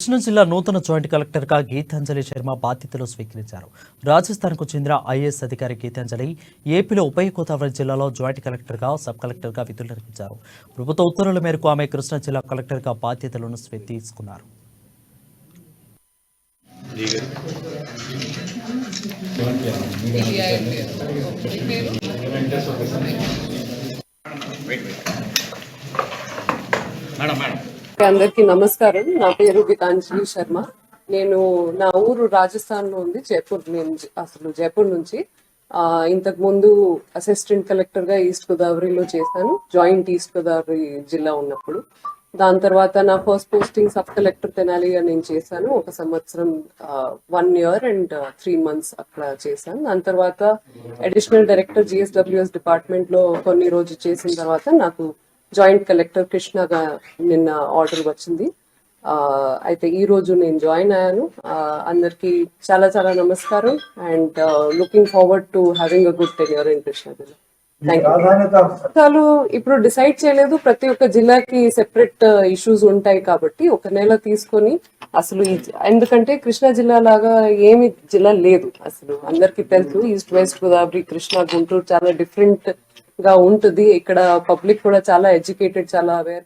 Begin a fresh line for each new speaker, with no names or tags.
కృష్ణా జిల్లా నూతన జాయింట్ కలెక్టర్గా గీతాంజలి శర్మ బాధ్యతలు స్వీకరించారు. రాజస్థాన్కు చెందిన ఐఏఎస్ అధికారి గీతాంజలి ఏపీలో ఉభయ గోదావరి జిల్లాలో జాయింట్ కలెక్టర్గా, సబ్ కలెక్టర్గా విధులు నిర్వహించారు. ప్రభుత్వ ఉత్తర్వుల మేరకు ఆమె కృష్ణా జిల్లా కలెక్టర్గా బాధ్యతలను తీసుకున్నారు.
అందరికి నమస్కారం. నా పేరు గీతాంజలి శర్మ. నేను నా ఊరు రాజస్థాన్ లో ఉంది, జైపూర్. నేను అసలు జైపూర్ నుంచి ఇంతకు ముందు అసిస్టెంట్ కలెక్టర్ గా ఈస్ట్ గోదావరిలో చేశాను, జాయింట్ ఈస్ట్ గోదావరి జిల్లా ఉన్నప్పుడు. దాని తర్వాత నా ఫస్ట్ పోస్టింగ్ సబ్ కలెక్టర్ తెనాలిగా నేను చేశాను. 1 సంవత్సరం 1 year and 3 months అక్కడ చేశాను. దాని తర్వాత అడిషనల్ డైరెక్టర్ జిఎస్డబ్ల్యూఎస్ డిపార్ట్మెంట్ లో కొన్ని రోజులు చేసిన తర్వాత నాకు జాయింట్ కలెక్టర్ కృష్ణాగా నిన్న ఆర్డర్ వచ్చింది. అయితే ఈ రోజు నేను జాయిన్ అయ్యాను. అందరికి చాలా చాలా నమస్కారం and looking forward to having a good tenure in Krishna జిల్లా. అసలు ఇప్పుడు డిసైడ్ చేయలేదు. ప్రతి ఒక్క జిల్లాకి సెపరేట్ ఇష్యూస్ ఉంటాయి కాబట్టి 1 నెల తీసుకొని అసలు ఎందుకంటే కృష్ణా జిల్లా లాగా ఏమి జిల్లా లేదు. అసలు అందరికి తెలుసు, ఈస్ట్ వెస్ట్ గోదావరి, కృష్ణా, గుంటూరు చాలా డిఫరెంట్ గా ఉంటుంది. ఇక్కడ పబ్లిక్ కూడా చాలా ఎడ్యుకేటెడ్, చాలా అవేర్.